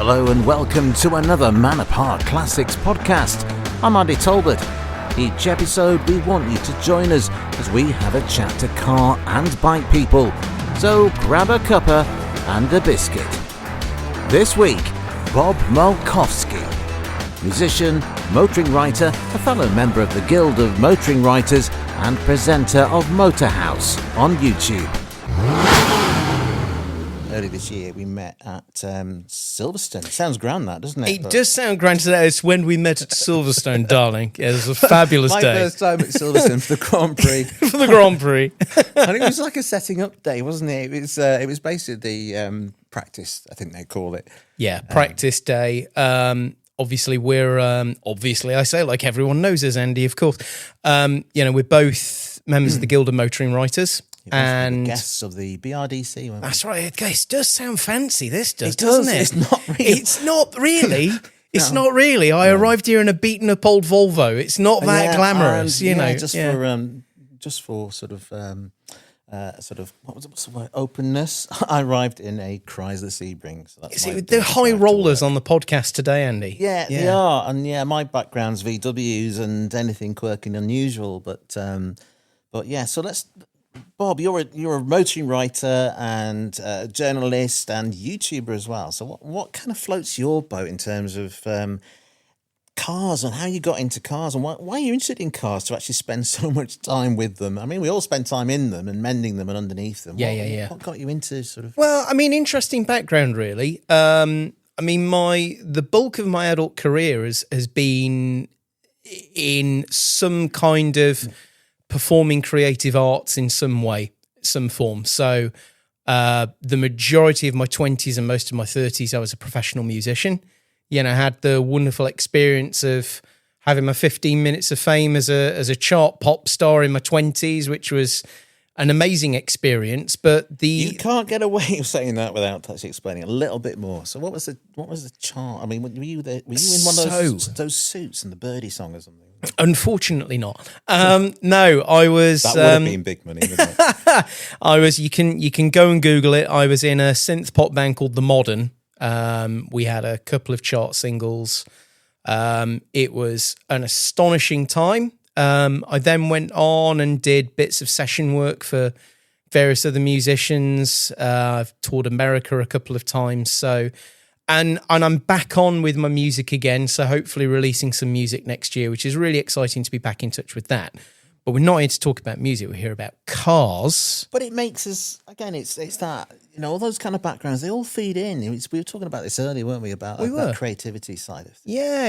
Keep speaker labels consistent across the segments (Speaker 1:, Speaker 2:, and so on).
Speaker 1: Hello and welcome to another Manor Park Classics Podcast. I'm Andy Talbot. Each episode we want you to join us as we have a chat to car and bike people. So grab a cuppa and a biscuit. This week, Bob Malkowski, musician, motoring writer, a fellow member of the Guild of Motoring Writers and presenter of Motorhaus on YouTube. Early this year, we met at Silverstone. Sounds grand, that, doesn't it?
Speaker 2: It does sound grand today. It's when we met at Silverstone, darling. Yeah, it was a fabulous
Speaker 1: My
Speaker 2: day.
Speaker 1: My first time at Silverstone for the Grand Prix.
Speaker 2: For the Grand Prix.
Speaker 1: And it was like a setting up day, wasn't it? It was basically practice, I think they call it.
Speaker 2: Yeah, practice day. Obviously, we're obviously I say like everyone knows us, Andy. Of course, we're both members of the Guild of Motoring Writers. And
Speaker 1: guests of the BRDC.
Speaker 2: That's right. It does sound fancy. This doesn't it?
Speaker 1: It's not really.
Speaker 2: It's not really. It's not really. I arrived here in a beaten up old Volvo. It's not that glamorous,
Speaker 1: just for sort of what's the word? Openness. I arrived in a Chrysler Sebring. So that's
Speaker 2: the high rollers on the podcast today, Andy.
Speaker 1: Yeah, they are, and my background's VWs and anything quirky and unusual. But yeah. So let's. Bob, you're a motoring writer and journalist and YouTuber as well. So what kind of floats your boat in terms of cars and how you got into cars and why you're interested in cars to actually spend so much time with them? I mean, we all spend time in them and mending them and underneath them. What got you into sort of?
Speaker 2: Well, I mean, interesting background, really. The bulk of my adult career has been in some kind of performing creative arts in some way, some form. So the majority of my 20s and most of my 30s, I was a professional musician. I had the wonderful experience of having my 15 minutes of fame as a chart pop star in my 20s, which was an amazing experience. But you
Speaker 1: can't get away with saying that without actually explaining a little bit more. So what was the chart? I mean, were you in one of those suits in the Birdie song or something?
Speaker 2: Unfortunately not. No, I was.
Speaker 1: That would have been big money, wouldn't it?
Speaker 2: I was. You can go and Google it. I was in a synth pop band called The Modern. We had a couple of chart singles. It was an astonishing time. I then went on and did bits of session work for various other musicians. I've toured America a couple of times. So. And I'm back on with my music again, so hopefully releasing some music next year, which is really exciting to be back in touch with that. But we're not here to talk about music, we're here about cars.
Speaker 1: But it makes us, again, it's that, all those kind of backgrounds, they all feed in. We were talking about this earlier, weren't we, about that creativity side of things.
Speaker 2: Yeah.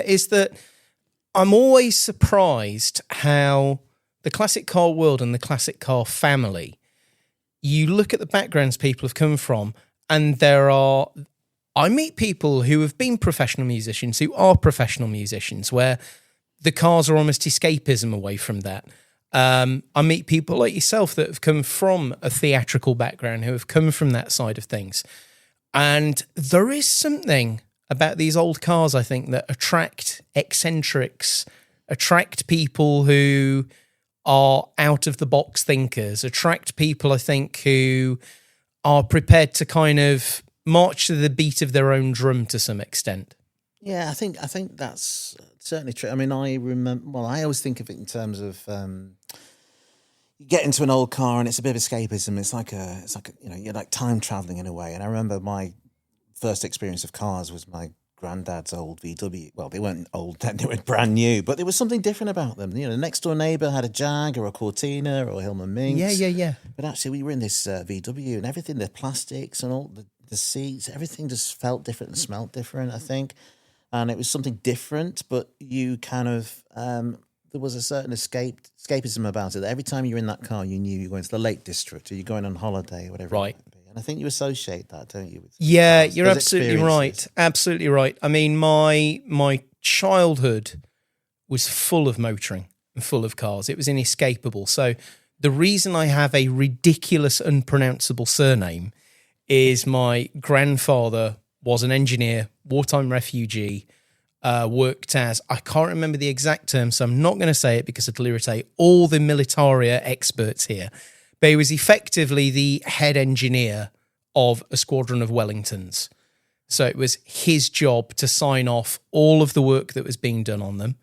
Speaker 2: Is that I'm always surprised how the classic car world and the classic car family, you look at the backgrounds people have come from, and I meet people who have been professional musicians, who are professional musicians, where the cars are almost escapism away from that. I meet people like yourself that have come from a theatrical background, who have come from that side of things. And there is something about these old cars, I think, that attract eccentrics, attract people who are out-of-the-box thinkers, attract people, I think, who are prepared to kind of march to the beat of their own drum to some extent.
Speaker 1: Yeah, I think that's certainly true. I mean, I remember. Well, I always think of it in terms of you get into an old car and it's a bit of escapism. It's like you're like time traveling in a way. And I remember my first experience of cars was my granddad's old VW. Well, they weren't old then; they were brand new. But there was something different about them. The next door neighbour had a Jag or a Cortina or a Hillman Minx. Yeah. But actually, we were in this VW and everything, the plastics and all the seats, everything just felt different and smelled different, I think. And it was something different, but you kind of, there was a certain escapism about it. Every time you're in that car, you knew you were going to the Lake District or you're going on holiday or whatever.
Speaker 2: Right.
Speaker 1: It might be. And I think you associate that, don't you?
Speaker 2: You're absolutely right. Absolutely right. I mean, my childhood was full of motoring and full of cars. It was inescapable. So the reason I have a ridiculous, unpronounceable surname is my grandfather was an engineer, wartime refugee, worked as, I can't remember the exact term, so I'm not going to say it because it'll irritate all the militaria experts here, but he was effectively the head engineer of a squadron of Wellingtons. So it was his job to sign off all of the work that was being done on them.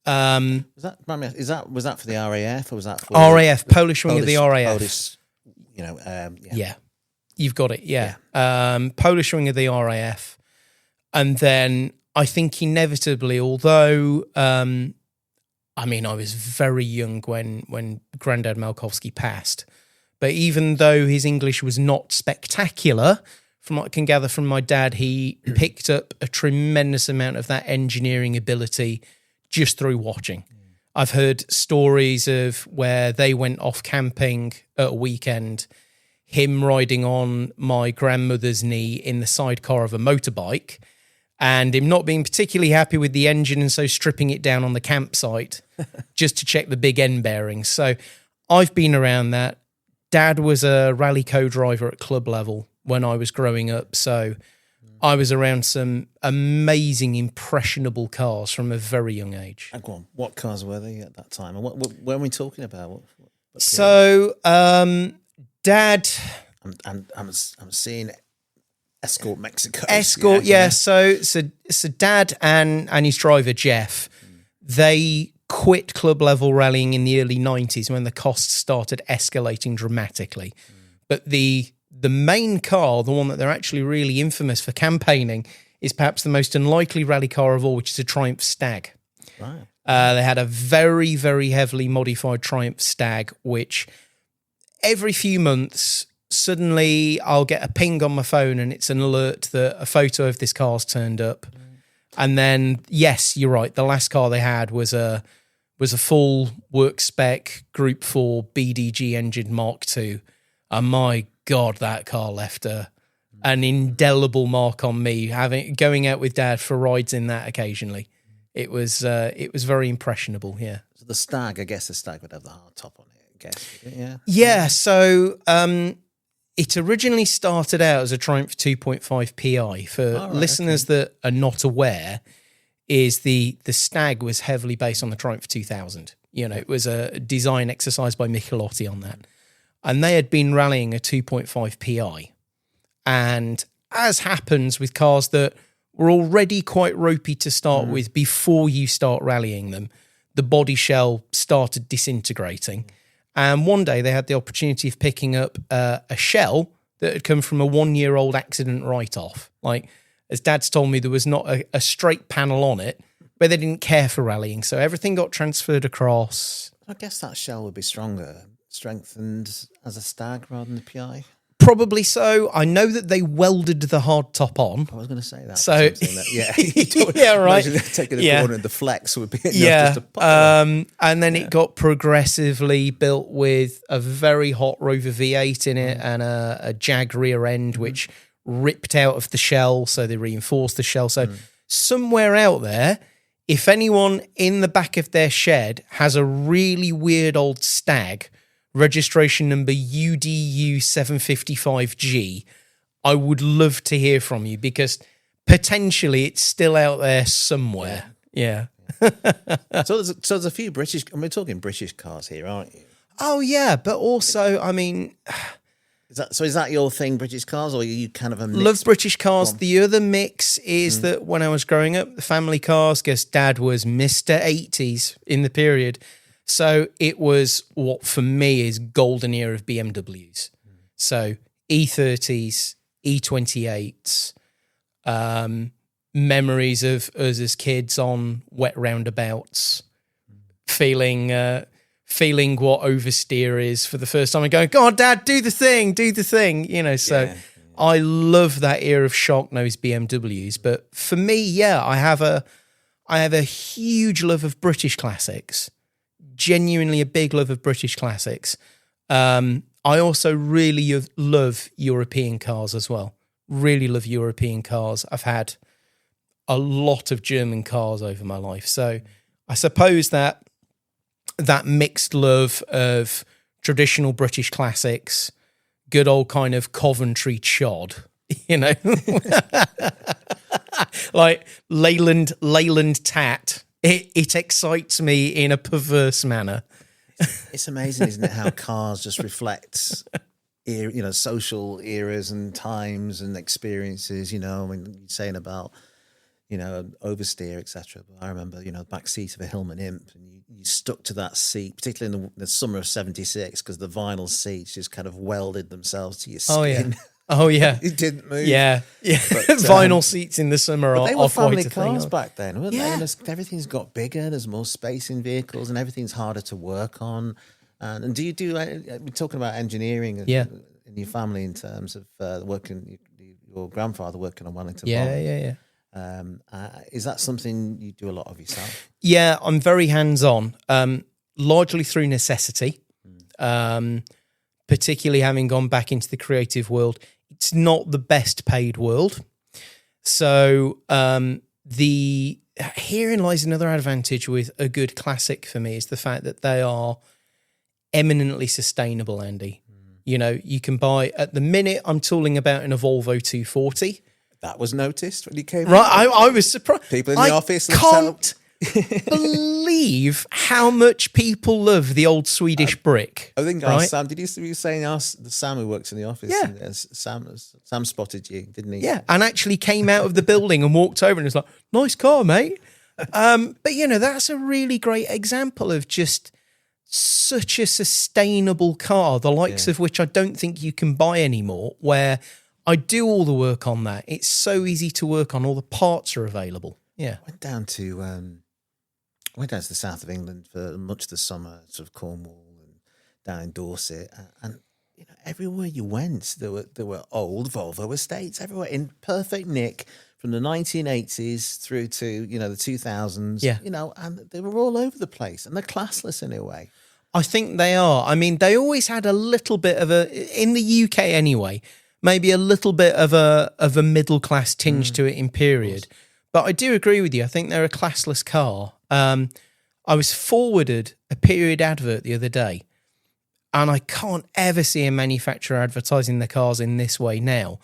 Speaker 1: Was that for the RAF or was that for
Speaker 2: RAF, Polish wing of the RAF?
Speaker 1: Polish,
Speaker 2: Yeah, you've got it. Yeah. Polish wing of the RAF, and then I think inevitably, although I was very young when Grandad Malkowski passed, but even though his English was not spectacular, from what I can gather from my dad, he picked up a tremendous amount of that engineering ability just through watching. I've heard stories of where they went off camping at a weekend, him riding on my grandmother's knee in the sidecar of a motorbike, and him not being particularly happy with the engine and so stripping it down on the campsite just to check the big end bearings. So I've been around that. Dad was a rally co-driver at club level when I was growing up, so I was around some amazing, impressionable cars from a very young age.
Speaker 1: And go on, what cars were they at that time? And what were we talking about? What
Speaker 2: so, Dad...
Speaker 1: I'm seeing Escort Mexico.
Speaker 2: Escort, yeah. So Dad and his driver, Jeff, they quit club level rallying in the early 90s when the costs started escalating dramatically. But the main car, the one that they're actually really infamous for campaigning, is perhaps the most unlikely rally car of all, which is a Triumph Stag.
Speaker 1: Right.
Speaker 2: They had a very, very heavily modified Triumph Stag, which every few months, suddenly I'll get a ping on my phone and it's an alert that a photo of this car's turned up. And then, yes, you're right, the last car they had was a full work spec Group 4 BDG engine Mark II. And my God, that car left an indelible mark on me, going out with Dad for rides in that occasionally. It was very impressionable, yeah.
Speaker 1: So the Stag, I guess the Stag would have the hard top on it, I guess. Yeah.
Speaker 2: Yeah, so it originally started out as a Triumph 2.5 PI. For listeners that are not aware, is the Stag was heavily based on the Triumph 2000. You know, it was a design exercise by Michelotti on that. And they had been rallying a 2.5 PI. And as happens with cars that were already quite ropey to start with before you start rallying them, the body shell started disintegrating. And one day they had the opportunity of picking up a shell that had come from a 1-year-old accident write-off. Like, as Dad's told me, there was not a straight panel on it, but they didn't care for rallying. So everything got transferred across.
Speaker 1: I guess that shell would be strengthened as a Stag rather than the PI.
Speaker 2: Probably so. I know that they welded the hard top on.
Speaker 1: I was going to say that.
Speaker 2: So,
Speaker 1: yeah,
Speaker 2: right.
Speaker 1: Taking the corner and the flex would be enough
Speaker 2: just
Speaker 1: to pop
Speaker 2: and then it got progressively built with a very hot Rover V8 in it and a Jag rear end, which ripped out of the shell. So they reinforced the shell. So somewhere out there, if anyone in the back of their shed has a really weird old Stag, registration number UDU 755G, I would love to hear from you because potentially it's still out there somewhere. Yeah.
Speaker 1: So there's a few British, and we're talking British cars here, aren't you?
Speaker 2: Oh, yeah. But also, I mean...
Speaker 1: Is that your thing, British cars, or are you kind of a mix?
Speaker 2: Love British cars. The other mix is that when I was growing up, the family cars, because Dad was Mr. 80s in the period. So it was what for me is golden era of BMWs. So E30s, E28s, memories of us as kids on wet roundabouts, feeling what oversteer is for the first time and going, God, Dad, do the thing. You know, so I love that era of shark nose BMWs. But for me, yeah, I have a huge love of British classics. Genuinely a big love of British classics. I also really love European cars as well. Really love European cars. I've had a lot of German cars over my life. So I suppose that mixed love of traditional British classics, good old kind of Coventry chod, you know, like Leyland tat. It excites me in a perverse manner.
Speaker 1: It's amazing, isn't it, how cars just reflect social eras and times and experiences. I mean, you're saying about oversteer, etc. But I remember, the back seat of a Hillman Imp, and you stuck to that seat, particularly in the summer of '76, because the vinyl seats just kind of welded themselves to your skin.
Speaker 2: Oh yeah,
Speaker 1: it didn't move.
Speaker 2: Yeah.
Speaker 1: But,
Speaker 2: vinyl seats in the summer are
Speaker 1: they were family
Speaker 2: quite a
Speaker 1: cars
Speaker 2: thing.
Speaker 1: back then, weren't
Speaker 2: Yeah.
Speaker 1: they? Everything's got bigger. There's more space in vehicles, and everything's harder to work on. And do you do? We're talking about engineering in your family in terms of working. Your grandfather working on Wellington.
Speaker 2: Yeah.
Speaker 1: Is that something you do a lot of yourself?
Speaker 2: Yeah, I'm very hands-on, largely through necessity, particularly having gone back into the creative world. It's not the best paid world. So herein lies another advantage with a good classic for me, is the fact that they are eminently sustainable, Andy. You can buy, at the minute I'm tooling about in a Volvo 240.
Speaker 1: That was noticed when you came.
Speaker 2: Right, I was surprised.
Speaker 1: People in the office.
Speaker 2: Can't believe how much people love the old Swedish brick.
Speaker 1: I think Sam. Did you saying Sam who works in the office?
Speaker 2: Yeah.
Speaker 1: Sam spotted you, didn't he?
Speaker 2: Yeah, and actually came out of the building and walked over and was like, "Nice car, mate." But that's a really great example of just such a sustainable car, the likes of which I don't think you can buy anymore, where I do all the work on that. It's so easy to work on. All the parts are available. Yeah.
Speaker 1: Went down to the south of England for much of the summer, sort of Cornwall and down in Dorset, and everywhere you went, there were old Volvo estates everywhere in perfect nick from the 1980s through to the 2000s.
Speaker 2: Yeah.
Speaker 1: And they were all over the place, and they're classless in a way.
Speaker 2: I think they are. I mean, they always had a little bit of in the UK anyway, maybe a little bit of a middle class tinge to it in period. But I do agree with you. I think they're a classless car. I was forwarded a period advert the other day, and I can't ever see a manufacturer advertising their cars in this way now.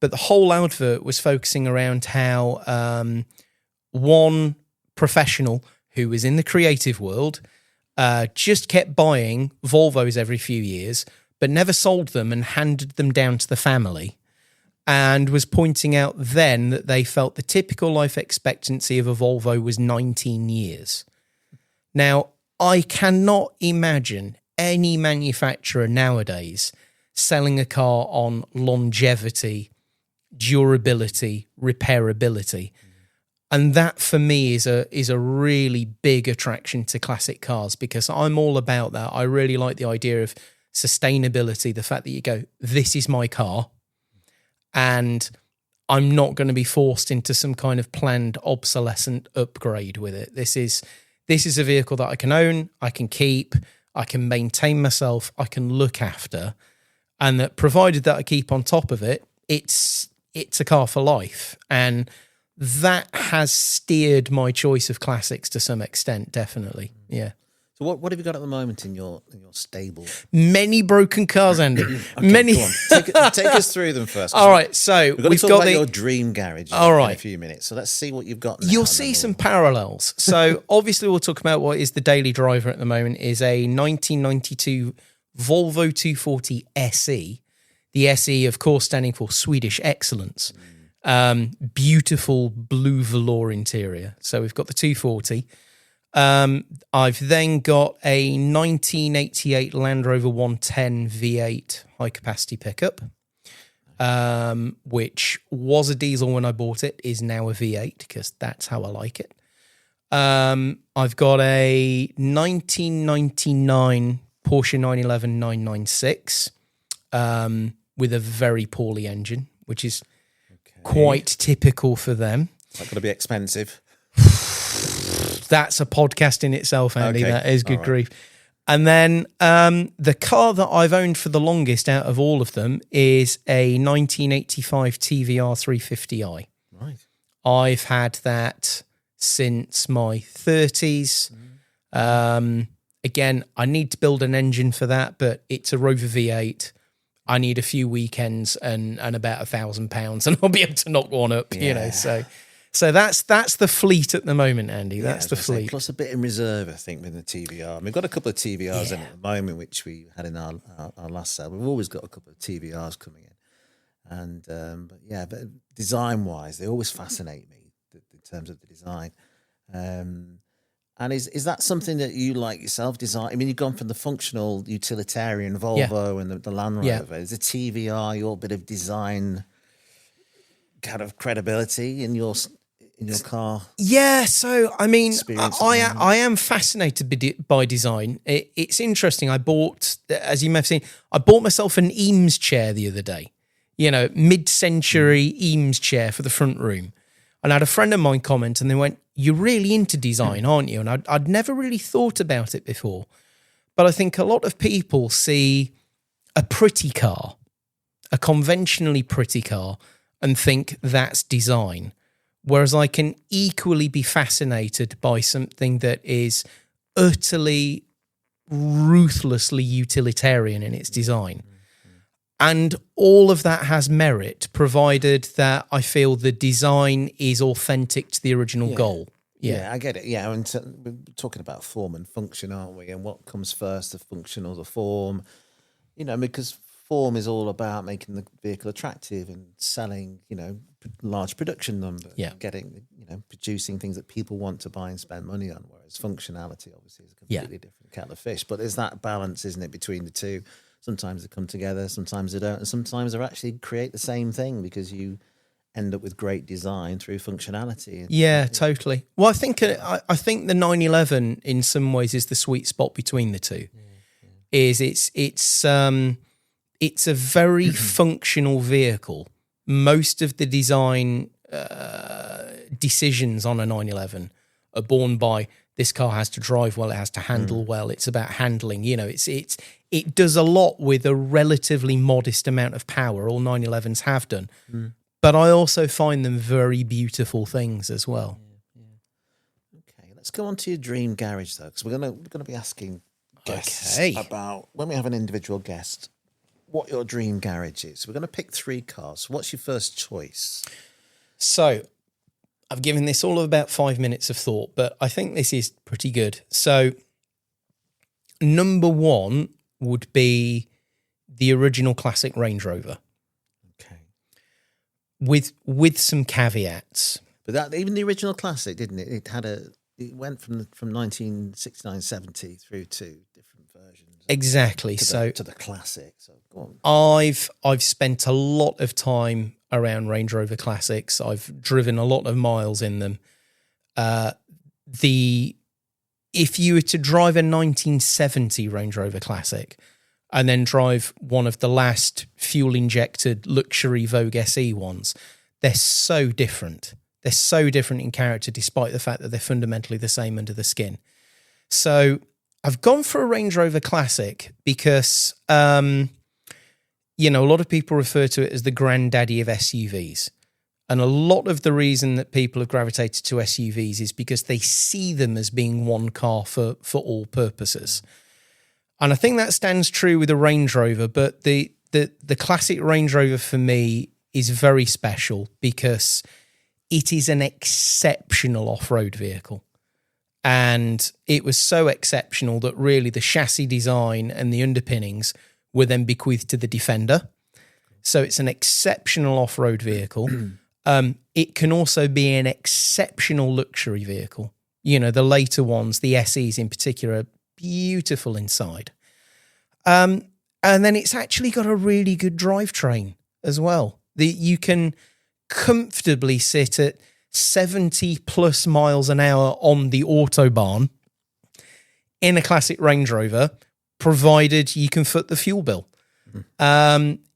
Speaker 2: But the whole advert was focusing around how one professional who was in the creative world just kept buying Volvos every few years, but never sold them and handed them down to the family, and was pointing out then that they felt the typical life expectancy of a Volvo was 19 years. Now, I cannot imagine any manufacturer nowadays selling a car on longevity, durability, repairability. And that for me is a really big attraction to classic cars, because I'm all about that. I really like the idea of sustainability, the fact that you go, this is my car, and I'm not going to be forced into some kind of planned obsolescent upgrade with it. This is a vehicle that I can own, I can keep, I can maintain myself, I can look after, and that provided that I keep on top of it, it's a car for life. And that has steered my choice of classics to some extent, definitely. Yeah.
Speaker 1: So what have you got at the moment in your stable?
Speaker 2: Many broken cars, Andy.
Speaker 1: Okay,
Speaker 2: Many.
Speaker 1: Go on. Take us through them first.
Speaker 2: All right, so
Speaker 1: we've got about your dream garage in a few minutes. So let's see what you've got now.
Speaker 2: You'll see some parallels. So obviously we'll talk about what is the daily driver at the moment, is a 1992 Volvo 240 SE. The SE, of course, standing for Swedish Excellence. Beautiful blue velour interior. So we've got the 240. I've then got a 1988 Land Rover 110 V8 high capacity pickup, which was a diesel when I bought it, is now a V8 because that's how I like it. I've got a 1999 Porsche 911 996 with a very poorly engine, which is quite typical for them.
Speaker 1: Is that going to be expensive?
Speaker 2: That's a podcast in itself, Andy.
Speaker 1: Okay.
Speaker 2: That is good grief. And then the car that I've owned for the longest out of all of them is a 1985 TVR 350i.
Speaker 1: Right.
Speaker 2: I've had that since my 30s. Again, I need to build an engine for that, but it's a Rover V8. I need a few weekends and about £1,000, and I'll be able to knock one up, So So that's the fleet at the moment, Andy. That's the fleet.
Speaker 1: Plus a bit in reserve, I think, with the TVR. We've got a couple of TVRs in at the moment, which we had in our last sale. We've always got a couple of TVRs coming in. And, but design-wise, they always fascinate me in terms of the design. And is that something that you like yourself design? I mean, you've gone from the functional utilitarian Volvo and the Land Rover. Is the TVR your bit of design kind of credibility in your car?
Speaker 2: Yeah, so I mean, I am fascinated by design. It's interesting. I bought, as you may have seen, I bought myself an Eames chair the other day. Mid-century Eames chair for the front room. And I had a friend of mine comment, and they went, "You're really into design, aren't you?" And I'd never really thought about it before. But I think a lot of people see a pretty car, a conventionally pretty car, and think that's design. Whereas I can equally be fascinated by something that is utterly, ruthlessly utilitarian in its design. And all of that has merit, provided that I feel the design is authentic to the original goal.
Speaker 1: Yeah, I get it. Yeah, and we're talking about form and function, aren't we? And what comes first, the function or the form? Because form is all about making the vehicle attractive and selling, large production numbers. Yeah. Getting, producing things that people want to buy and spend money on. Whereas functionality, obviously, is a completely different kettle of fish. But there's that balance, isn't it, between the two? Sometimes they come together, sometimes they don't, and sometimes they actually create the same thing because you end up with great design through functionality.
Speaker 2: Yeah, totally. Well, I think the 911 in some ways is the sweet spot between the two. It's a very functional vehicle. Most of the design decisions on a 911 are born by this car has to drive well, it has to handle well. It's about handling. It does a lot with a relatively modest amount of power. All 911s have done, but I also find them very beautiful things as well.
Speaker 1: Okay, let's go on to your dream garage though, because we're gonna be asking guests about, when we have an individual guest, what your dream garage is. We're going to pick 3 cars. What's your first choice?
Speaker 2: So I've given this all of about 5 minutes of thought, but I think this is pretty good. So number 1 would be the original classic Range Rover.
Speaker 1: Okay.
Speaker 2: With some caveats.
Speaker 1: But that, even the original classic, didn't it? It went from 1969, 70 through to different versions.
Speaker 2: Exactly.
Speaker 1: To the classic. So go
Speaker 2: on. I've spent a lot of time around Range Rover Classics. I've driven a lot of miles in them. If you were to drive a 1970 Range Rover Classic and then drive one of the last fuel-injected luxury Vogue SE ones, they're so different. They're so different in character, despite the fact that they're fundamentally the same under the skin. So I've gone for a Range Rover Classic because, a lot of people refer to it as the granddaddy of SUVs. And a lot of the reason that people have gravitated to SUVs is because they see them as being one car for all purposes. And I think that stands true with the Range Rover, but the classic Range Rover for me is very special because it is an exceptional off-road vehicle. And it was so exceptional that really the chassis design and the underpinnings were then bequeathed to the Defender. So it's an exceptional off-road vehicle. It can also be an exceptional luxury vehicle. The later ones, the SEs in particular, are beautiful inside. And then it's actually got a really good drivetrain as well. You can comfortably sit at 70 plus miles an hour on the Autobahn in a classic Range Rover, provided you can foot the fuel bill.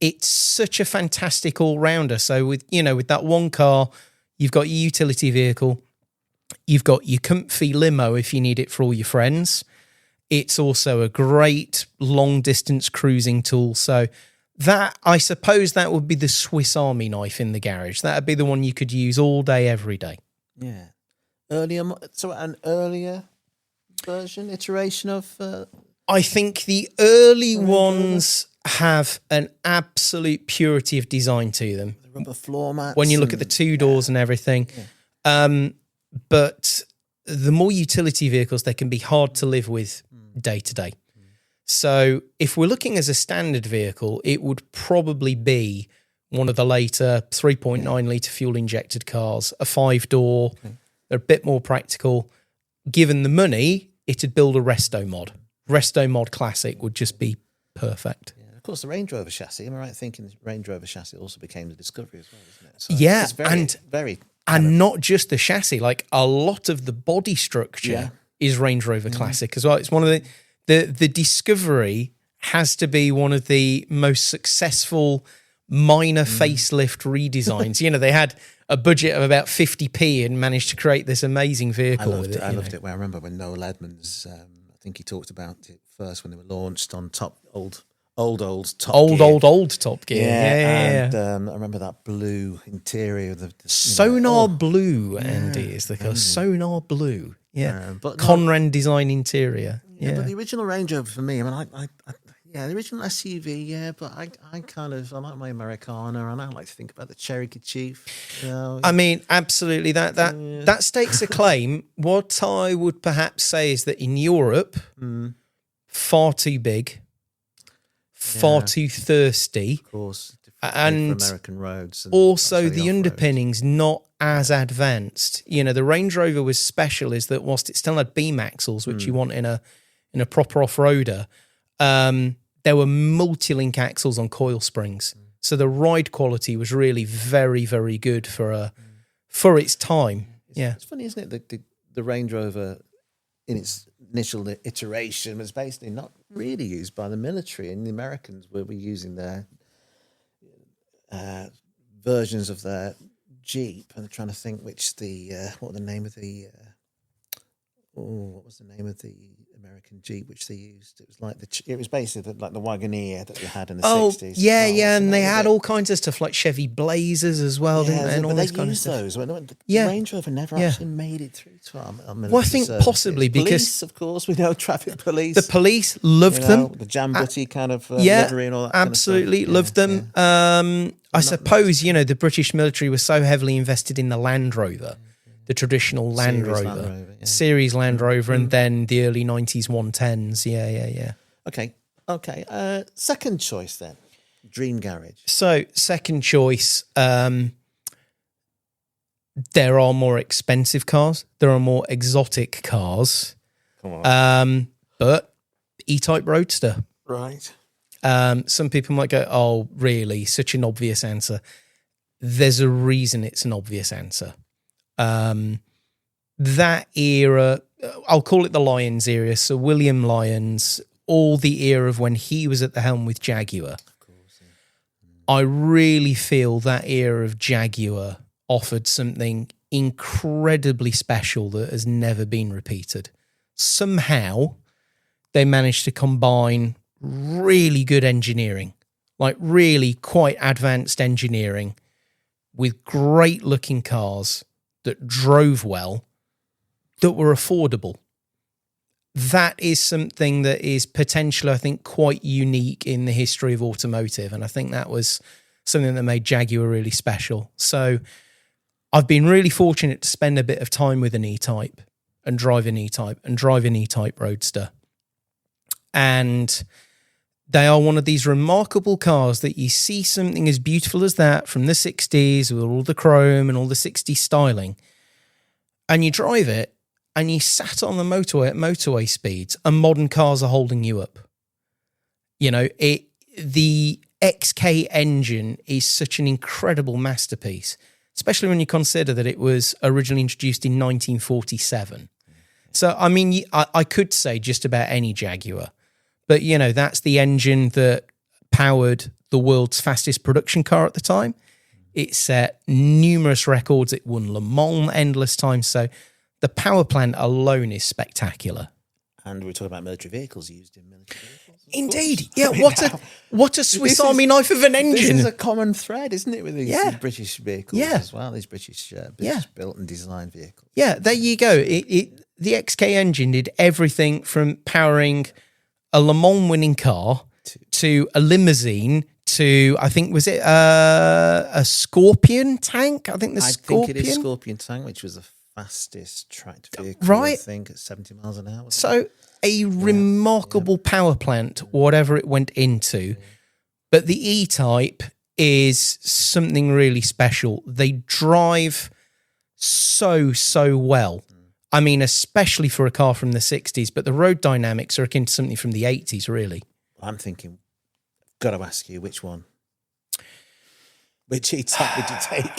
Speaker 2: It's such a fantastic all-rounder. So with that one car, you've got your utility vehicle, you've got your comfy limo if you need it for all your friends. It's also a great long-distance cruising tool. So that, I suppose, that would be the Swiss Army knife in the garage. That would be the one you could use all day, every day.
Speaker 1: Yeah. An earlier version, iteration of...
Speaker 2: I think the early ones have an absolute purity of design to them.
Speaker 1: The rubber floor mats.
Speaker 2: When you look at the 2 doors and everything. But the more utility vehicles, they can be hard to live with day to day. So if we're looking as a standard vehicle, it would probably be one of the later 3.9 litre fuel injected cars, a 5-door. They're a bit more practical. Given the money, it'd build a Resto Mod. Resto Mod Classic would just be perfect.
Speaker 1: Yeah. Of course, the Range Rover chassis. Am I right thinking the Range Rover chassis also became the Discovery as well, isn't it? So
Speaker 2: Yeah,
Speaker 1: it's very
Speaker 2: and not just the chassis. Like a lot of the body structure is Range Rover Classic as well. It's one of the Discovery has to be one of the most successful minor facelift redesigns. They had a budget of about 50p and managed to create this amazing vehicle.
Speaker 1: I loved it. Well, I remember when Noel Edmonds, I think he talked about it first when they were launched on old Top Gear.
Speaker 2: Yeah.
Speaker 1: And I remember that blue interior. The
Speaker 2: Sonar Blue, Andy, is the colour. Sonar Blue. Yeah.
Speaker 1: But
Speaker 2: Conran design interior.
Speaker 1: Yeah, but the original Range Rover for me, I mean, the original SUV, but I like my Americana, and I like to think about the Cherokee Chief.
Speaker 2: I mean, absolutely, that stakes a claim. What I would perhaps say is that in Europe, far too big, far too thirsty,
Speaker 1: of course,
Speaker 2: and
Speaker 1: for American roads. And
Speaker 2: also the underpinnings not as advanced. The Range Rover was special is that whilst it still had beam axles, which you want in a proper off-roader, there were multi-link axles on coil springs. So the ride quality was really very, very good for its time.
Speaker 1: It's funny, isn't it? The Range Rover in its initial iteration was basically not really used by the military, and the Americans were using their versions of their Jeep, and they're trying to think what was the name of the American Jeep which they used? It was basically like the Wagoneer that they had in the 60s.
Speaker 2: And they had all kinds of stuff like Chevy Blazers as well, didn't they? And all those kind of stuff.
Speaker 1: The Range Rover never actually made it through to our military.
Speaker 2: Well, I think
Speaker 1: services.
Speaker 2: possibly because
Speaker 1: police, of course, we know traffic police.
Speaker 2: The police loved them.
Speaker 1: The Jambutty kind of livery and all that.
Speaker 2: Absolutely
Speaker 1: kind of
Speaker 2: loved them. I suppose the British military was so heavily invested in the Land Rover. The traditional Land Rover. Series Land Rover, and then the early 90s 110s. Yeah.
Speaker 1: Okay. Second choice then, Dream Garage.
Speaker 2: So second choice, there are more expensive cars. There are more exotic cars.
Speaker 1: Come on.
Speaker 2: But E-Type Roadster.
Speaker 1: Right.
Speaker 2: Some people might go, oh, really? Such an obvious answer. There's a reason it's an obvious answer. That era, I'll call it the Lyons era. So William Lyons, all the era of when he was at the helm with Jaguar. Of course, I really feel that era of Jaguar offered something incredibly special that has never been repeated. Somehow, they managed to combine really good engineering, like really quite advanced engineering, with great looking cars that drove well, that were affordable. That is something that is potentially, I think, quite unique in the history of automotive. And I think that was something that made Jaguar really special. So I've been really fortunate to spend a bit of time with an E-Type and drive an E-Type and drive an E-Type Roadster. And they are one of these remarkable cars that you see something as beautiful as that from the 60s with all the chrome and all the 60s styling. And you drive it and you sat on the motorway at motorway speeds and modern cars are holding you up. The XK engine is such an incredible masterpiece, especially when you consider that it was originally introduced in 1947. So, I mean, I could say just about any Jaguar. But, that's the engine that powered the world's fastest production car at the time. It set numerous records. It won Le Mans endless times. So the power plant alone is spectacular.
Speaker 1: And we're talking about military vehicles used in military vehicles.
Speaker 2: Indeed. Yeah, what a Swiss Army knife of an engine.
Speaker 1: This is a common thread, isn't it, with these British vehicles as well, these British built and designed vehicles.
Speaker 2: Yeah, there you go. The XK engine did everything from powering a Le Mans winning car to a limousine to, I think, was it a Scorpion tank? I think
Speaker 1: think it is Scorpion tank, which was the fastest tracked vehicle,
Speaker 2: right?
Speaker 1: I think, at 70 miles an hour.
Speaker 2: So a remarkable power plant, whatever it went into. But the E-Type is something really special. They drive so well. I mean, especially for a car from the 60s, but the road dynamics are akin to something from the 80s, really.
Speaker 1: I'm thinking, got to ask you, which one? Which E-Type did you take?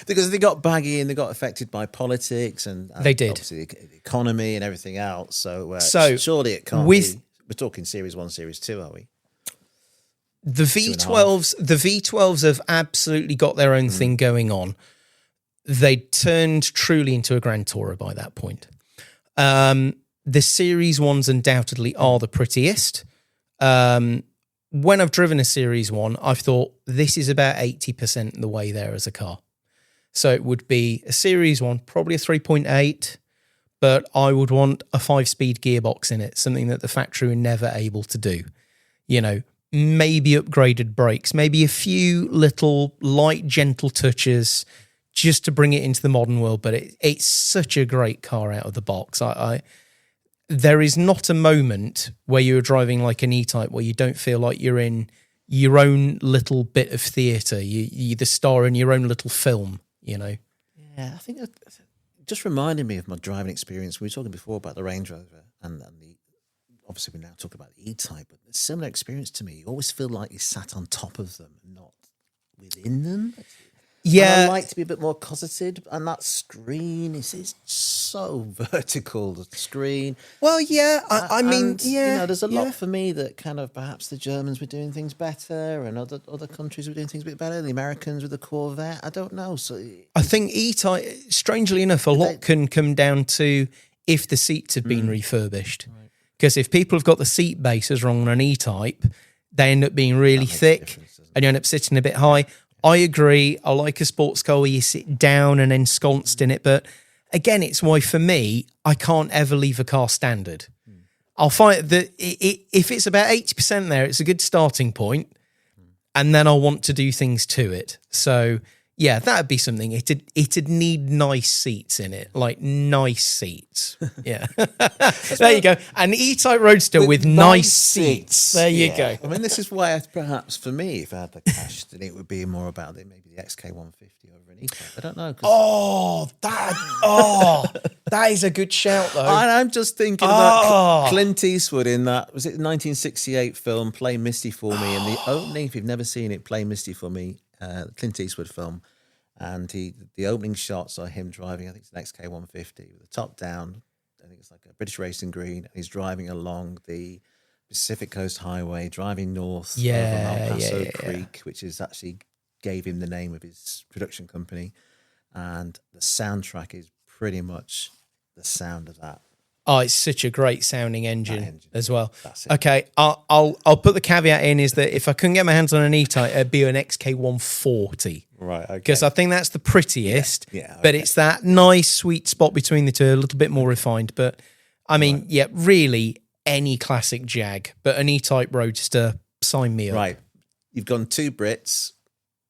Speaker 1: Because they got baggy and they got affected by politics and
Speaker 2: they did.
Speaker 1: Obviously the economy and everything else. So surely it can't be. We're talking Series 1, Series 2, are we?
Speaker 2: The V12s have absolutely got their own thing going on. They turned truly into a Grand Tourer by that point. The Series 1s undoubtedly are the prettiest. When I've driven a Series 1, I've thought this is about 80% the way there as a car. So it would be a Series 1, probably a 3.8, but I would want a 5-speed gearbox in it, something that the factory were never able to do. You know, maybe upgraded brakes, maybe a few little light, gentle touches just to bring it into the modern world. But it's such a great car out of the box. There is not a moment where you're driving like an E-Type where you don't feel like you're in your own little bit of theatre. You're the star in your own little film, you know?
Speaker 1: Yeah, I think it just reminded me of my driving experience. We were talking before about the Range Rover and obviously we now talk about the E-Type, but a similar experience to me. You always feel like you sat on top of them and not within them.
Speaker 2: Yeah.
Speaker 1: And I like to be a bit more cosseted, and that screen is so vertical, the screen.
Speaker 2: Well, yeah, I mean, yeah.
Speaker 1: You know, there's a lot for me that kind of perhaps the Germans were doing things better and other countries were doing things a bit better. The Americans with the Corvette, I don't know. So
Speaker 2: I think E-Type, strangely enough, a lot can come down to if the seats have been refurbished. Because if people have got the seat bases wrong on an E-Type, they end up being really thick and you end up sitting a bit high. I agree. I like a sports car where you sit down and ensconced in it. But again, it's why for me, I can't ever leave a car standard. I'll find that if it's about 80% there, it's a good starting point, and then I'll want to do things to it. So yeah, that'd be something. It'd need nice seats in it, like nice seats. Yeah, there you go. An E-Type Roadster with nice seats. There you go.
Speaker 1: I mean, this is why perhaps for me, if I had the cash, then it would be more about maybe the XK150 over an E-Type. I don't know.
Speaker 2: That is a good shout, though.
Speaker 1: I'm just thinking about Clint Eastwood in that, was it 1968 film, Play Misty for Me? And the opening, if you've never seen it, Play Misty for Me, Clint Eastwood film. And the opening shots are him driving, I think it's an XK150 with the top down. I think it's like a British Racing Green. And he's driving along the Pacific Coast Highway, driving north over Malpaso Creek, which is actually gave him the name of his production company. And the soundtrack is pretty much the sound of that.
Speaker 2: Oh, it's such a great sounding engine as well.
Speaker 1: That's it.
Speaker 2: Okay, I'll put the caveat in is that if I couldn't get my hands on an E-Type, it'd be an XK140.
Speaker 1: Right, okay.
Speaker 2: Because I think that's the prettiest.
Speaker 1: Yeah, okay.
Speaker 2: But it's that nice sweet spot between the two, a little bit more refined. But I mean, really any classic Jag, but an E-Type Roadster, sign me up.
Speaker 1: Right, you've gone two Brits.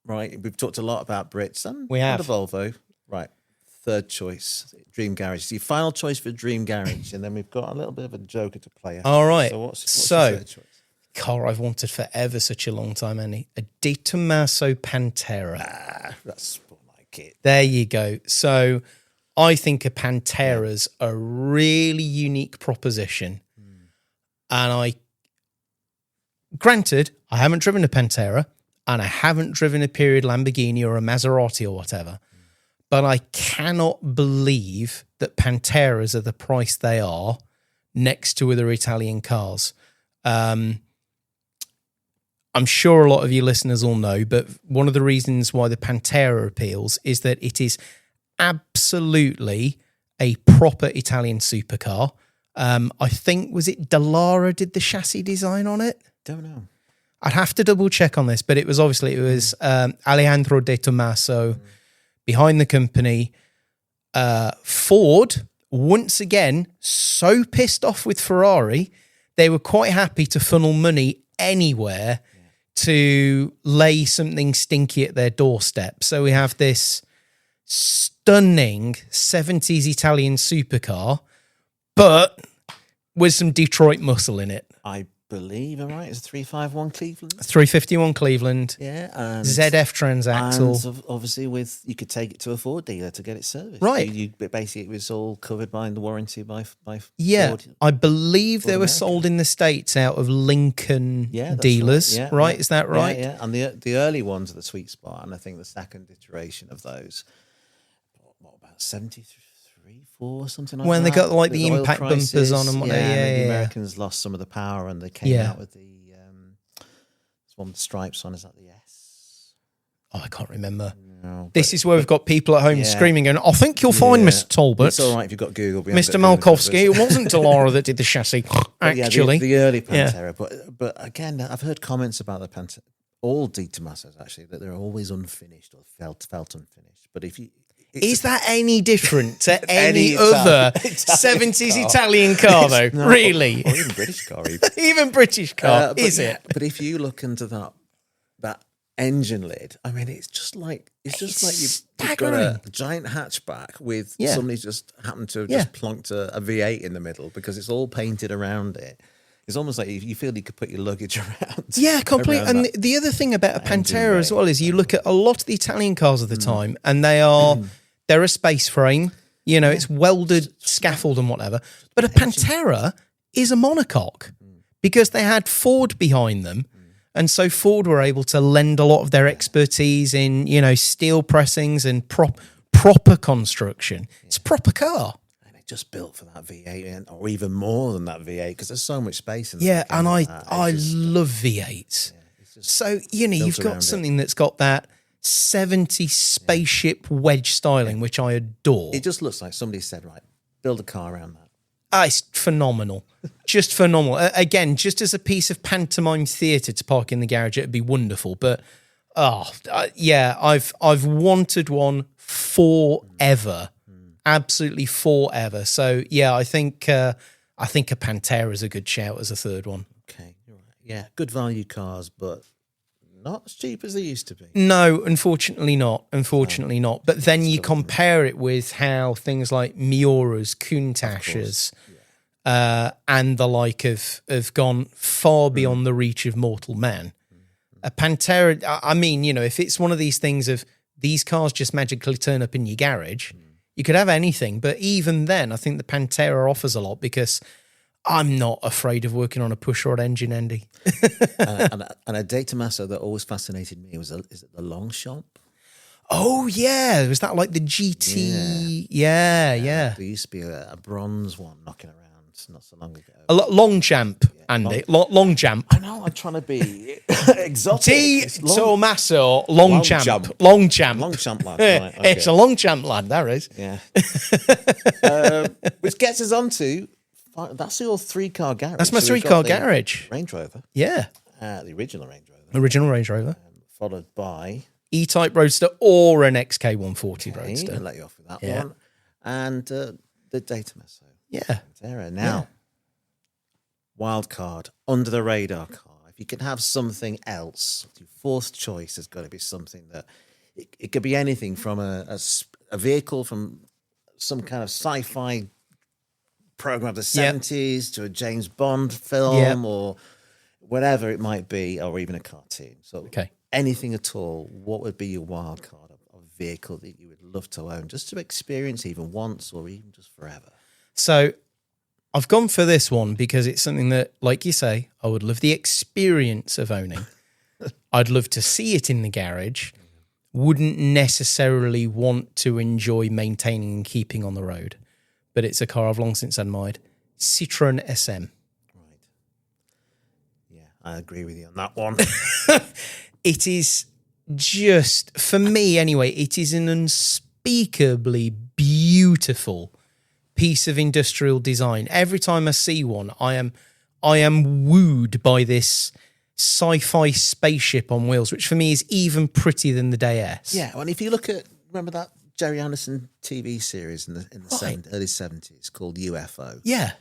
Speaker 1: Right, we've talked a lot about Brits and
Speaker 2: we have
Speaker 1: the Volvo. Right. Third choice, Dream Garage. See, final choice for Dream Garage, and then we've got a little bit of a joker to play.
Speaker 2: All right.
Speaker 1: So what's your third choice?
Speaker 2: Car I've wanted forever, such a long time, Annie. A De Tomaso Pantera.
Speaker 1: That's like it.
Speaker 2: There you go. So I think a Pantera's a really unique proposition, and granted, I haven't driven a Pantera, and I haven't driven a period Lamborghini or a Maserati or whatever. But I cannot believe that Panteras are the price they are next to other Italian cars. I'm sure a lot of you listeners will know, but one of the reasons why the Pantera appeals is that it is absolutely a proper Italian supercar. I think, was it Dallara did the chassis design on it?
Speaker 1: Don't know.
Speaker 2: I'd have to double check on this, but it was Alejandro De Tomaso behind the company. Ford, once again, so pissed off with Ferrari, they were quite happy to funnel money anywhere to lay something stinky at their doorstep. So we have this stunning 70s Italian supercar, but with some Detroit muscle in it.
Speaker 1: I believe I'm right. It's a 351 Cleveland.
Speaker 2: 351 Cleveland.
Speaker 1: Yeah. And
Speaker 2: ZF transaxle.
Speaker 1: And obviously, you could take it to a Ford dealer to get it serviced.
Speaker 2: Right.
Speaker 1: Basically, it was all covered by the warranty by
Speaker 2: Yeah.
Speaker 1: Ford.
Speaker 2: I believe
Speaker 1: Ford
Speaker 2: they were
Speaker 1: America.
Speaker 2: sold in the States out of Lincoln
Speaker 1: That's
Speaker 2: dealers.
Speaker 1: right.
Speaker 2: Right? Is that right?
Speaker 1: Yeah. And the early ones are the sweet spot. And I think the second iteration of those, what about 73, 4, something like that?
Speaker 2: When they got like the
Speaker 1: oil
Speaker 2: impact bumpers
Speaker 1: prices,
Speaker 2: on them.
Speaker 1: The Americans lost some of the power and they came
Speaker 2: Yeah.
Speaker 1: out with the this one with stripes on. Is that the S?
Speaker 2: Oh, I can't remember.
Speaker 1: No,
Speaker 2: This is where we've got people at home
Speaker 1: Yeah.
Speaker 2: screaming, and I think you'll find Mr. Talbot.
Speaker 1: It's all right if you've got Google.
Speaker 2: Mr. Malkowski. It wasn't Delara that did the chassis, actually.
Speaker 1: The early Pantera. But again, I've heard comments about the Pantera, all D Tomassos actually, that they're always unfinished or felt unfinished. But if you
Speaker 2: Is that any different to any
Speaker 1: Any
Speaker 2: other
Speaker 1: Italian
Speaker 2: 70s
Speaker 1: car.
Speaker 2: Italian car, though?
Speaker 1: No,
Speaker 2: Really?
Speaker 1: or even British car, even.
Speaker 2: Even British car,
Speaker 1: But
Speaker 2: is
Speaker 1: yeah,
Speaker 2: it?
Speaker 1: But if you look into that engine lid, I mean, it's just like you've got a giant hatchback with
Speaker 2: Yeah.
Speaker 1: somebody just happened to have
Speaker 2: Yeah.
Speaker 1: just plonked a V8 in the middle because it's all painted around it. It's almost like you feel you could put your luggage around.
Speaker 2: Yeah, completely.
Speaker 1: around
Speaker 2: And
Speaker 1: that.
Speaker 2: the other thing about a
Speaker 1: engine
Speaker 2: Pantera as
Speaker 1: bay.
Speaker 2: well is you look at a lot of the Italian cars of the time, and they're a space frame. You know, it's welded scaffold and whatever. But a Pantera is a monocoque because they had Ford behind them. And so Ford were able to lend a lot of their expertise in, steel pressings and proper construction. It's a proper car.
Speaker 1: And it's just built for that V8 or even more than that V8 because there's so much space in the
Speaker 2: Yeah,
Speaker 1: back
Speaker 2: and
Speaker 1: end
Speaker 2: I
Speaker 1: of that.
Speaker 2: I
Speaker 1: It's just,
Speaker 2: love V8s. So, you've
Speaker 1: built
Speaker 2: got
Speaker 1: around it.
Speaker 2: something that's got that 70 spaceship wedge styling, which I adore.
Speaker 1: it just looks like somebody said, right, build a car around that.
Speaker 2: It's phenomenal. Just phenomenal. Again, just as a piece of pantomime theatre to park in the garage, it'd be wonderful. But, I've wanted one forever. Absolutely forever. So, yeah, I think a Pantera is a good shout as a third one.
Speaker 1: Okay, you're right. Yeah, good value cars, but not as cheap as they used to be.
Speaker 2: No, unfortunately not. Unfortunately not. But then you compare it with how things like Mioras, Countachas, and the like have gone far beyond the reach of mortal man. A Pantera, I mean, if it's one of these things of these cars just magically turn up in your garage, you could have anything. But even then, I think the Pantera offers a lot because I'm not afraid of working on a pushrod engine, Andy.
Speaker 1: And a De Tomaso that always fascinated me is it the Longchamp?
Speaker 2: Oh, yeah. Was that like the GT? Yeah.
Speaker 1: There used to be a bronze one knocking around not so long ago.
Speaker 2: A Longchamp, Andy. Longchamp.
Speaker 1: I know, I'm trying to be exotic.
Speaker 2: T.
Speaker 1: It's long-
Speaker 2: Tommaso Longchamp.
Speaker 1: Longchamp.
Speaker 2: Longchamp.
Speaker 1: Longchamp lad. Right, okay.
Speaker 2: It's a Longchamp lad, that is.
Speaker 1: Yeah. Which gets us on to, that's your 3-car garage.
Speaker 2: That's my
Speaker 1: So we've
Speaker 2: 3-car
Speaker 1: got the
Speaker 2: garage.
Speaker 1: Range Rover,
Speaker 2: Yeah.
Speaker 1: the original Range Rover,
Speaker 2: Original Range Rover.
Speaker 1: followed by
Speaker 2: E-Type Roadster or an XK140
Speaker 1: I'll
Speaker 2: Roadster.
Speaker 1: let you off with that
Speaker 2: Yeah.
Speaker 1: one. And the De Tomaso.
Speaker 2: Yeah.
Speaker 1: Pantera. Now, wild card, under the radar car. If you can have something else, your fourth choice has got to be something that it could be anything from a vehicle from some kind of sci-fi program of the 70s to a James Bond film or whatever it might be, or even a cartoon. So anything at all, what would be your wild card of a vehicle that you would love to own, just to experience even once or even just forever?
Speaker 2: So I've gone for this one because it's something that, like you say, I would love the experience of owning. I'd love to see it in the garage. Wouldn't necessarily want to enjoy maintaining and keeping on the road. But it's a car I've long since admired. Citroën SM.
Speaker 1: Right. Yeah, I agree with you on that one.
Speaker 2: It is just, for me anyway, it is an unspeakably beautiful piece of industrial design. Every time I see one, I am wooed by this sci-fi spaceship on wheels, which for me is even prettier than the Day S.
Speaker 1: Yeah, and if you look at, remember that Jerry Anderson TV series in the early 70s called UFO?
Speaker 2: Yeah.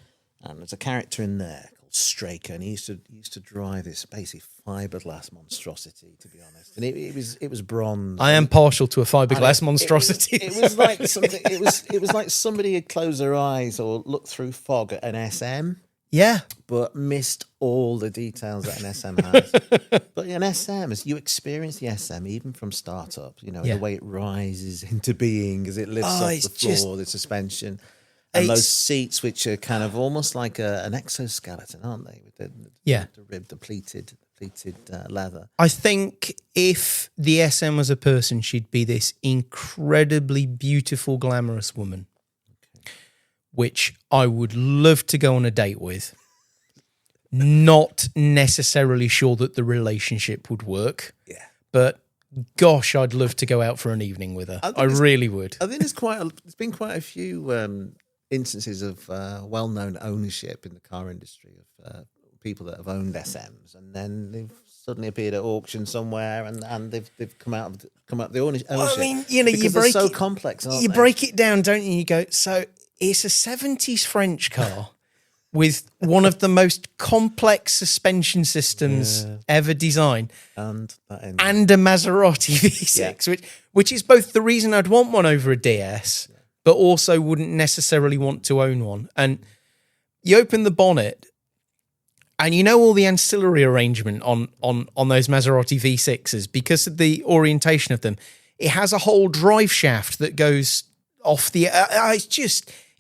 Speaker 1: And there's a character in there called Straker, and he used to drive this basically fiberglass monstrosity, to be honest. And it was bronze.
Speaker 2: I am partial to a fiberglass monstrosity.
Speaker 1: It was like something. It was like somebody had closed their eyes or looked through fog at an SM.
Speaker 2: Yeah,
Speaker 1: but missed all the details that an SM has. But an SM, as you experience the SM, even from startup, the way it rises into being as it lifts off the floor, the suspension, and those seats, which are kind of almost like an exoskeleton, aren't they? With the pleated leather.
Speaker 2: I think if the SM was a person, she'd be this incredibly beautiful, glamorous woman. Which I would love to go on a date with. Not necessarily sure that the relationship would work.
Speaker 1: Yeah.
Speaker 2: But gosh, I'd love to go out for an evening with her. I really would.
Speaker 1: I think there's been quite a few instances of well-known ownership in the car industry of people that have owned SMs, and then they've suddenly appeared at auction somewhere, and they've come out the ownership.
Speaker 2: Well, I mean,
Speaker 1: because they're so complex, aren't they?
Speaker 2: Break it down, don't you? You go, so it's a 70s French car with one of the most complex suspension systems ever designed. And a Maserati V6, which is both the reason I'd want one over a DS, but also wouldn't necessarily want to own one. And you open the bonnet, and all the ancillary arrangement on those Maserati V6s, because of the orientation of them, it has a whole drive shaft that goes off the...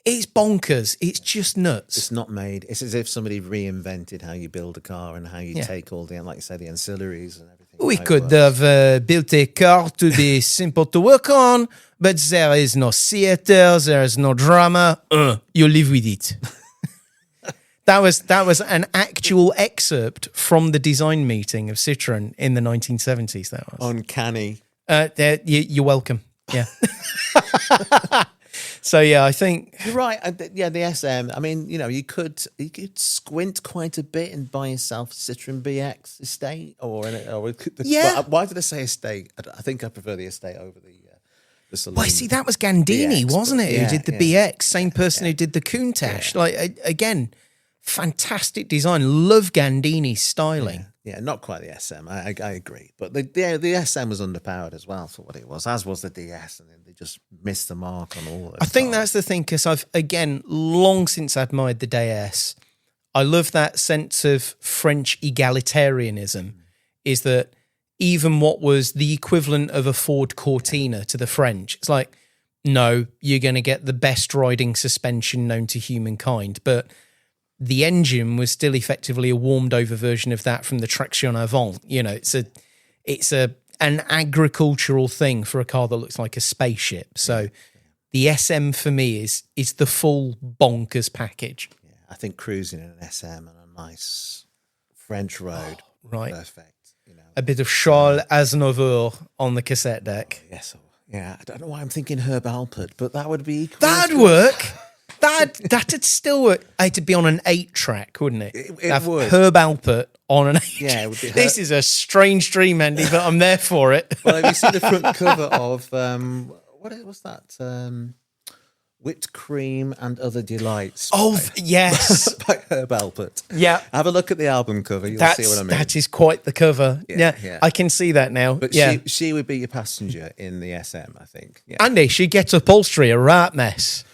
Speaker 2: It's bonkers. It's just nuts.
Speaker 1: It's not made. It's as if somebody reinvented how you build a car and how you take all the, like you say, the ancillaries and everything.
Speaker 2: We could have built a car to be simple to work on, but there is no theater, there is no drama. You live with it. That was an actual excerpt from the design meeting of Citroën in the 1970s. That was
Speaker 1: uncanny.
Speaker 2: You're welcome. Yeah. So I think
Speaker 1: you're right. The SM. I mean, you could squint quite a bit and buy yourself a Citroen BX estate, why did I say estate? I think I prefer the estate over the saloon.
Speaker 2: Well, see, that was Gandini,
Speaker 1: BX,
Speaker 2: wasn't it? Who did the BX? Same person who did the Countach.
Speaker 1: Yeah.
Speaker 2: Like again, fantastic design. Love Gandini's styling.
Speaker 1: Yeah, not quite the SM. I agree, but the SM was underpowered as well for what it was, as was the DS, and then they just missed the mark on all of it.
Speaker 2: I think that's the thing, because I've again long since admired the DS. I love that sense of French egalitarianism. Is that even what was the equivalent of a Ford Cortina to the French? It's like, no, you're going to get the best riding suspension known to humankind, but the engine was still effectively a warmed over version of that from the traction avant. It's an agricultural thing for a car that looks like a spaceship. So the SM for me is the full bonkers package.
Speaker 1: Yeah, I think cruising in an SM on a nice French road, perfect.
Speaker 2: A bit of Charles Aznavour on the cassette deck.
Speaker 1: Yes. Yeah, I don't know why I'm thinking Herb Alpert, but that would be...
Speaker 2: That'd work. That'd still work. It'd be on an 8-track, wouldn't it?
Speaker 1: It would.
Speaker 2: Herb Alpert on an 8.
Speaker 1: Yeah, it would be.
Speaker 2: This is a strange dream, Andy, but I'm there for it.
Speaker 1: Well, have you seen the front cover of what was that? Whipped Cream and Other Delights.
Speaker 2: Oh, yes.
Speaker 1: By Herb Alpert.
Speaker 2: Yeah.
Speaker 1: Have a look at the album cover. You'll see what I mean.
Speaker 2: That is quite the cover. Yeah. I can see that now.
Speaker 1: But she would be your passenger in the SM, I think. Yeah.
Speaker 2: Andy, she gets upholstery a right mess.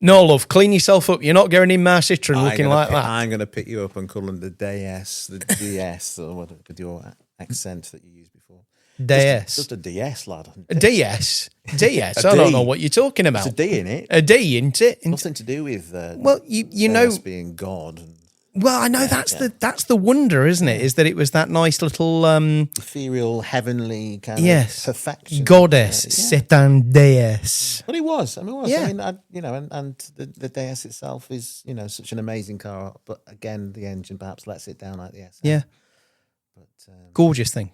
Speaker 2: No, love, clean yourself up. You're not going in my Citroen looking like that.
Speaker 1: I'm going to pick you up and call them the DS, the DS, or whatever, with your accent that you used before.
Speaker 2: DS.
Speaker 1: Just a DS, lad.
Speaker 2: A DS. DS. I don't know what you're talking about.
Speaker 1: It's a D in it.
Speaker 2: A D, isn't it?
Speaker 1: Nothing to do with
Speaker 2: you know,
Speaker 1: being God.
Speaker 2: Well, I know that's the wonder, isn't it? Is that it was that nice little
Speaker 1: ethereal, heavenly kind of perfection.
Speaker 2: Goddess, c'est un déesse.
Speaker 1: But it was. I mean, it was.
Speaker 2: Yeah.
Speaker 1: I mean, and the DS itself is, such an amazing car. But again, the engine perhaps lets it down like the S.
Speaker 2: Yeah.
Speaker 1: But
Speaker 2: gorgeous thing.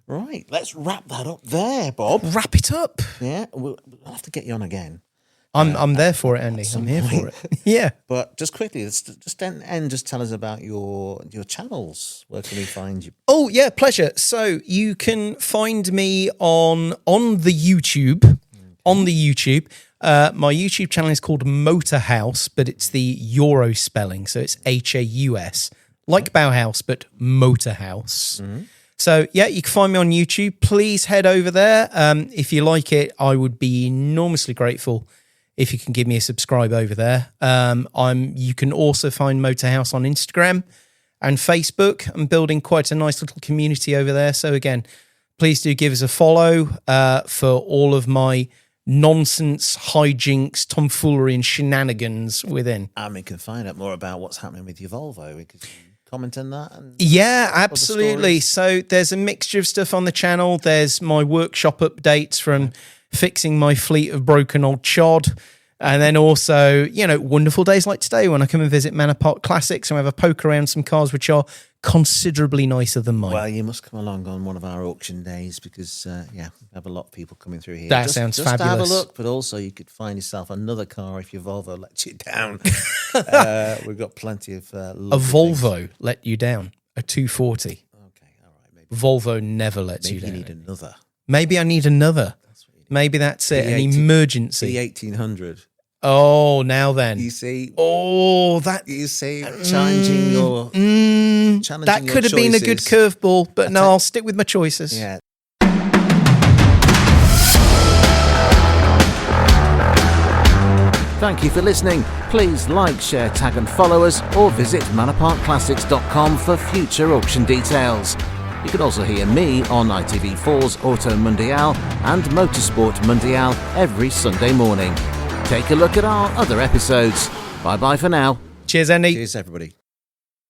Speaker 1: Right, let's wrap that up there, Bob.
Speaker 2: Wrap it up.
Speaker 1: Yeah, we'll have to get you on again.
Speaker 2: I'm there for it, Andy. I'm here for it. Yeah.
Speaker 1: But just quickly, let's just tell us about your channels. Where can we find you?
Speaker 2: Oh, yeah, pleasure. So you can find me on the YouTube on the YouTube. My YouTube channel is called Motorhaus, but it's the Euro spelling, so it's Haus, like Bauhaus, but Motorhaus. Mm-hmm. So, yeah, you can find me on YouTube. Please head over there. If you like it, I would be enormously grateful if you can give me a subscribe over there. You can also find Motorhaus on Instagram and Facebook. I'm building quite a nice little community over there. So, again, please do give us a follow for all of my nonsense, hijinks, tomfoolery and shenanigans within.
Speaker 1: And we can find out more about what's happening with your Volvo. We could comment on that.
Speaker 2: Yeah, absolutely. So there's a mixture of stuff on the channel. There's my workshop updates from fixing my fleet of broken old chod. And then also, wonderful days like today when I come and visit Manor Park Classics and we have a poke around some cars which are considerably nicer than mine.
Speaker 1: Well, you must come along on one of our auction days because, we have a lot of people coming through here.
Speaker 2: That sounds fabulous.
Speaker 1: Just have a look, but also you could find yourself another car if your Volvo lets you down. We've got plenty of... a
Speaker 2: Volvo things. Let you down. A 240.
Speaker 1: Okay, all right. Maybe.
Speaker 2: Volvo never lets you down.
Speaker 1: Maybe you need another.
Speaker 2: Maybe I need another. Maybe that's it. An emergency.
Speaker 1: The 1800.
Speaker 2: Oh, now then.
Speaker 1: You see?
Speaker 2: Oh, that...
Speaker 1: You see? Challenging your...
Speaker 2: that could have been a good curveball, but no, I'll stick with my choices.
Speaker 1: Yeah. Thank you for listening. Please like, share, tag and follow us or visit manorparkclassics.com for future auction details. You can also hear me on ITV4's Auto Mundial and Motorsport Mundial every Sunday morning. Take a look at our other episodes. Bye-bye for now.
Speaker 2: Cheers, Andy.
Speaker 1: Cheers, everybody.